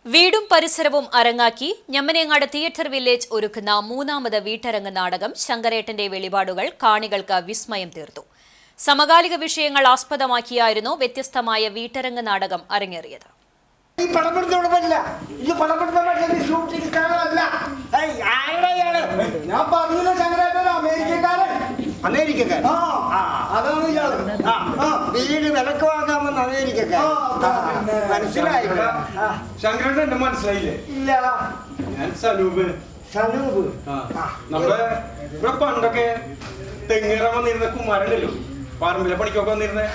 വീടും പരിസരവും അരങ്ങാക്കി ഞമ്മനേങ്ങാട് theatre village ഒരുക്കുന്ന മൂന്നാമത് വീട്ടരങ്ങ് നാടകം ശങ്കരേട്ടന്റെ വെളിപാടുകൾ കാണികൾക്ക് വിസ്മയം തീർത്തു. സമകാലിക വിഷയങ്ങൾ ആസ്പദമാക്കിയായിരുന്നു വ്യത്യസ്തമായ വീട്ടരങ്ങ് നാടകം അരങ്ങേറിയത്. വീട് വിലക്ക് വാങ്ങാമെന്ന് മനസ്സിലായില്ല. ശങ്കരേട്ടൻ മനസ്സിലായില്ലേ? ഇല്ല. ഞാൻ സനൂപ്. നമ്മുടെ ഇവിടെ പണ്ടൊക്കെ തെങ്ങേറാൻ വന്നിരുന്ന കുമാരണ്ടല്ലോ, പറമ്പിലെ പണിക്കൊക്കെ വന്നിരുന്നേ.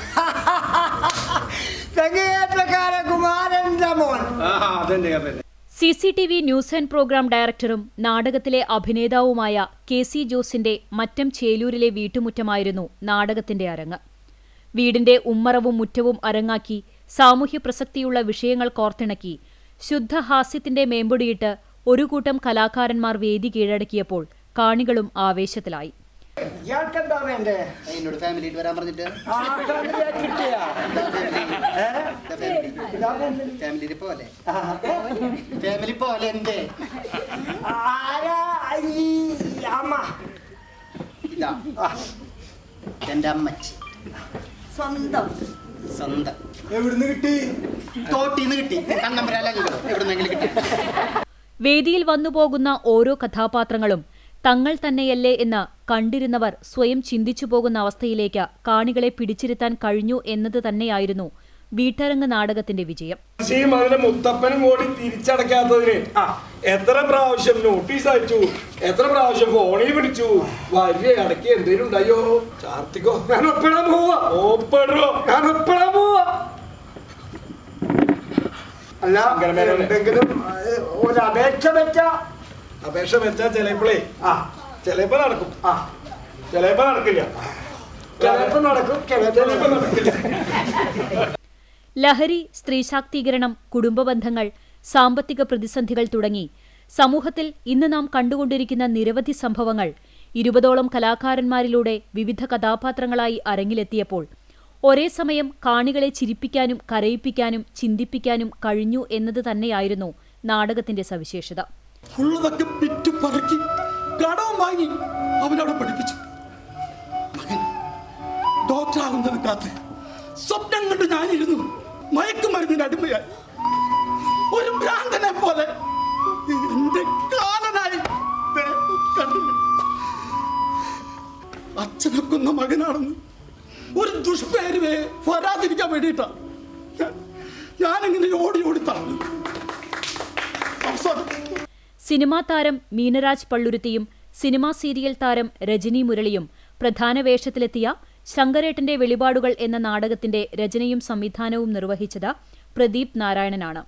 തെങ്ങേറ്റക്കാരൻ കുമാരന്റെ മോൻ. അതന്നെ അതന്നെ. CCTV ന്യൂസ് ആൻഡ് പ്രോഗ്രാം ഡയറക്ടറും നാടകത്തിലെ അഭിനേതാവുമായ KC ജോസിന്റെ മറ്റം ചേലൂരിലെ വീട്ടുമുറ്റമായിരുന്നു നാടകത്തിന്റെ അരങ്ങ്. വീടിന്റെ ഉമ്മറവും മുറ്റവും അരങ്ങാക്കി സാമൂഹ്യ പ്രസക്തിയുള്ള വിഷയങ്ങൾ കോർത്തിണക്കി ശുദ്ധഹാസ്യത്തിന്റെ മേമ്പൊടിയിട്ട് ഒരു കൂട്ടം കലാകാരന്മാർ വേദി കീഴടക്കിയപ്പോൾ കാണികളും ആവേശത്തിലായി. എന്നോട് ഫാമിലിയിട്ട് വരാൻ പറഞ്ഞിട്ട് ഫാമിലി പോലെ ഫാമിലി പോലെ എന്റെ ഇതാ എന്റെ അമ്മച്ചി സ്വന്തം എവിടുന്ന് കിട്ടി? തോട്ടിന്ന് കിട്ടി. കണ്ണമ്പരല്ലോ എവിടുന്നെങ്കിലും കിട്ടി. വേദിയിൽ വന്നുപോകുന്ന ഓരോ കഥാപാത്രങ്ങളും തങ്ങൾ തന്നെയല്ലേ എന്ന് കണ്ടിരുന്നവർ സ്വയം ചിന്തിച്ചു പോകുന്ന അവസ്ഥയിലേക്ക് കാണികളെ പിടിച്ചിരുത്താൻ കഴിഞ്ഞു എന്നത് തന്നെയായിരുന്നു വീട്ടരങ്ങ് നാടകത്തിന്റെ വിജയം. അതിന്റെ മുത്തപ്പനും കൂടി തിരിച്ചടക്കാത്തതിന് എത്ര പ്രാവശ്യം നോട്ടീസ് അയച്ചു, എത്ര പ്രാവശ്യം ഫോണിൽ പിടിച്ചു, വലിയ അടക്കി എന്തേലും ഉണ്ടായോ? ചാർത്തിക്കോ, ഞാൻ ഒപ്പിടാൻ പോവാ. ഞാൻ ഒപ്പിടാൻ പോവാ. അല്ല, എന്തെങ്കിലും ഒരു അപേക്ഷ വെച്ചാ ചിലപ്പോഴേ ചിലപ്പോ നടക്കും, ചിലപ്പോ നടക്കില്ല. ലഹരി, സ്ത്രീശാക്തീകരണം, കുടുംബബന്ധങ്ങൾ, സാമ്പത്തിക പ്രതിസന്ധികൾ തുടങ്ങി സമൂഹത്തിൽ ഇന്ന് നാം കണ്ടുകൊണ്ടിരിക്കുന്ന നിരവധി സംഭവങ്ങൾ 20ഓളം കലാകാരന്മാരിലൂടെ വിവിധ കഥാപാത്രങ്ങളായി അരങ്ങിലെത്തിയപ്പോൾ ഒരേ സമയം കാണികളെ ചിരിപ്പിക്കാനും കരയിപ്പിക്കാനും ചിന്തിപ്പിക്കാനും കഴിഞ്ഞു എന്നത് തന്നെയായിരുന്നു നാടകത്തിന്റെ സവിശേഷത. ഉള്ളതൊക്കെ പിറ്റുപറക്കി കടവും വാങ്ങി അവനവിടെ പഠിപ്പിച്ചു. മകൻ ഡോക്ടറാകുന്നത് കാത്ത് സ്വപ്നം കണ്ട് ഞാനിരുന്നു. മയക്കുമരുന്നിന്റെ അടിമയായി ഒരു ഭ്രാന്തനെ പോലെ എന്റെ കാലനായി കണ്ടില്ല. അച്ഛനെ കൊന്ന മകനാണെന്ന് ഒരു ദുഷ്പേരുവേ വരാതിരിക്കാൻ വേണ്ടിയിട്ടാ ഞാനിങ്ങനെ ഓടി തളർന്നു. അവസാനം സിനിമാ താരം മീനരാജ് പള്ളുരുത്തിയും സിനിമാ സീരിയൽ താരം രജനി മുരളിയും പ്രധാന വേഷത്തിലെത്തിയ ശങ്കരേട്ടന്റെ വെളിപാടുകൾ എന്ന നാടകത്തിന്റെ രചനയും സംവിധാനവും നിർവഹിച്ചത് പ്രദീപ് നാരായണനാണ്.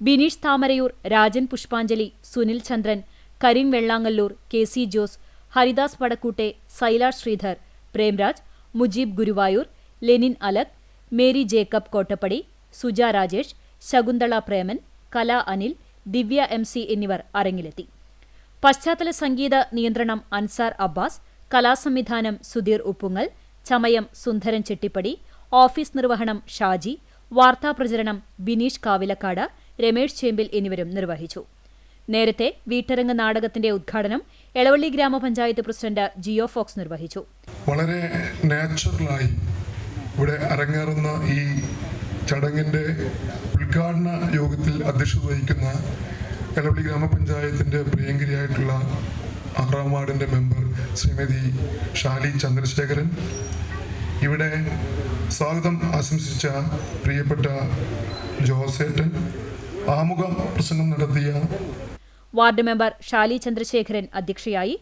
ബിനീഷ് താമരയൂർ, രാജൻ പുഷ്പാഞ്ജലി, സുനിൽ ചന്ദ്രൻ, കരീം വെള്ളാങ്ങല്ലൂർ, KC ജോസ്, ഹരിദാസ് പടക്കൂട്ടെ, സൈലാഷ് ശ്രീധർ, പ്രേംരാജ്, മുജീബ് ഗുരുവായൂർ, ലെനിൻ അലക്, മേരി ജേക്കബ് കോട്ടപ്പടി, സുജ രാജേഷ്, ശകുന്തള പ്രേമൻ, കല അനിൽ, ദിവ്യ MC എന്നിവർ അരങ്ങിലെത്തി. പശ്ചാത്തല സംഗീത നിയന്ത്രണം അൻസാർ അബ്ബാസ്, കലാസംവിധാനം സുധീർ ഉപ്പുങ്ങൽ, ചമയം സുന്ദരൻ ചെട്ടിപ്പടി, ഓഫീസ് നിർവഹണം ഷാജി, വാർത്താപ്രചരണം ബിനീഷ് കാവിലക്കാട്, രമേഷ് ചേമ്പിൽ എന്നിവരും നിർവഹിച്ചു. നേരത്തെ വീട്ടരങ്ങ് നാടകത്തിന്റെ ഉദ്ഘാടനം എളവള്ളി ഗ്രാമപഞ്ചായത്ത് പ്രസിഡന്റ് ജിയോ ഫോക്സ് നിർവഹിച്ചു. വളരെ നാച്ചുറലായി ഇവിടെ അരങ്ങേറുന്ന ഈ ചടങ്ങിന്റെ ഉദ്ഘാടന യോഗത്തിൽ അധ്യക്ഷത വഹിക്കുന്ന എളവള്ളി ഗ്രാമപഞ്ചായത്തിന്റെ പ്രിയങ്കരിയായിട്ടുള്ള 6ാം വാർഡിന്റെ മെമ്പർ ശ്രീമതി ഷാലി ചന്ദ്രശേഖരൻ, ഇവിടെ സ്വാഗതം ആശംസിച്ച പ്രിയപ്പെട്ട ജോസേട്ടൻ, ആമുഖ പ്രസംഗം നടത്തിയ വാർഡ് മെമ്പർ ഷാലി ചന്ദ്രശേഖരൻ അധ്യക്ഷയായി.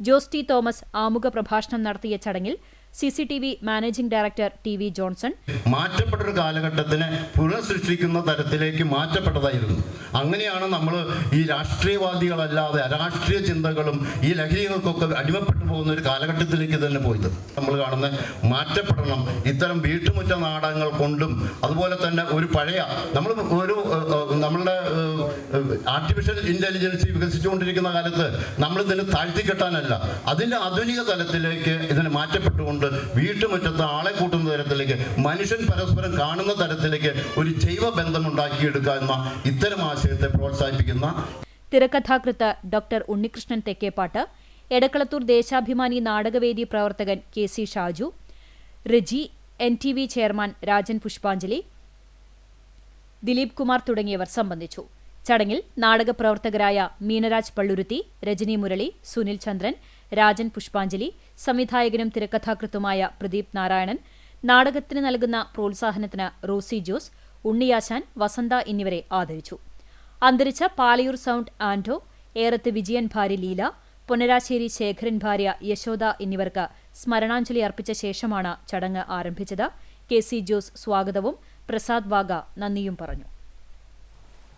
ജോസ് ടി തോമസ് ആമുഖ പ്രഭാഷണം നടത്തിയ ചടങ്ങിൽ CCTV managing director TV Johnson, മാറ്റപ്പെട്ടൊരു കാലഘട്ടത്തിനെ പുനഃസൃഷ്ടിക്കുന്ന തരത്തിലേക്ക് മാറ്റപ്പെട്ടതായിരുന്നു. അങ്ങനെയാണ് നമ്മൾ ഈ രാഷ്ട്രീയവാദികളല്ലാതെ അരാഷ്ട്രീയ ചിന്തകളും ഈ ലഹരികൾക്കൊക്കെ അടിമപ്പെട്ടു പോകുന്ന ഒരു കാലഘട്ടത്തിലേക്ക് തന്നെ പോയത്. നമ്മൾ കാണുന്ന മാറ്റപ്പെടണം. ഇത്തരം വീട്ടുമുറ്റ നാടകങ്ങൾ കൊണ്ടും അതുപോലെ തന്നെ ഒരു പഴയ നമ്മളുടെ ആർട്ടിഫിഷ്യൽ ഇൻ്റലിജൻസ് വികസിച്ചുകൊണ്ടിരിക്കുന്ന കാലത്ത് നമ്മൾ ഇതിനെ താഴ്ത്തിക്കെട്ടാനല്ല, അതിൻ്റെ ആധുനിക തലത്തിലേക്ക് ഇതിനെ മാറ്റപ്പെട്ടുകൊണ്ട് വീട്ടുമുറ്റത്ത് ആളെ കൂട്ടുന്ന തരത്തിലേക്ക്, മനുഷ്യൻ പരസ്പരം കാണുന്ന തരത്തിലേക്ക് ഒരു ജൈവ ബന്ധം ഉണ്ടാക്കിയെടുക്കുക എന്ന ഇത്തരം ആശയത്തെ പ്രോത്സാഹിപ്പിക്കുന്ന തിരക്കഥാകൃത്ത് ഡോക്ടർ ഉണ്ണികൃഷ്ണൻ തെക്കേപ്പാട്ട്, എടക്കളത്തൂർ ദേശാഭിമാനി നാടകവേദി പ്രവർത്തകൻ KC Shaju, Reji, NTV chairman Rajan പുഷ്പാഞ്ജലി, ദിലീപ് കുമാർ തുടങ്ങിയവർ സംബന്ധിച്ചു. ചടങ്ങിൽ നാടകപ്രവർത്തകരായ മീനരാജ് പള്ളുരുത്തി, രജനി മുരളി, സുനിൽ ചന്ദ്രൻ, രാജൻ പുഷ്പാഞ്ജലി, സംവിധായകനും തിരക്കഥാകൃത്തുമായ പ്രദീപ് നാരായണൻ, നാടകത്തിന് നൽകുന്ന പ്രോത്സാഹനത്തിന് റോസി ജോസ്, ഉണ്ണിയാശാൻ, വസന്ത എന്നിവരെ ആദരിച്ചു. അന്തരിച്ച പാലയൂർ സൗണ്ട് ആൻഡോ, ഏറത്ത് വിജയൻ ഭാര്യ ലീല, പൊന്നരാശ്ശേരി ശേഖരൻ ഭാര്യ യശോദ എന്നിവർക്ക് സ്മരണാഞ്ജലി അർപ്പിച്ച ശേഷമാണ് ചടങ്ങ് ആരംഭിച്ചത്. KC ജോസ് സ്വാഗതവും പ്രസാദ് വാഗ നന്ദിയും പറഞ്ഞു.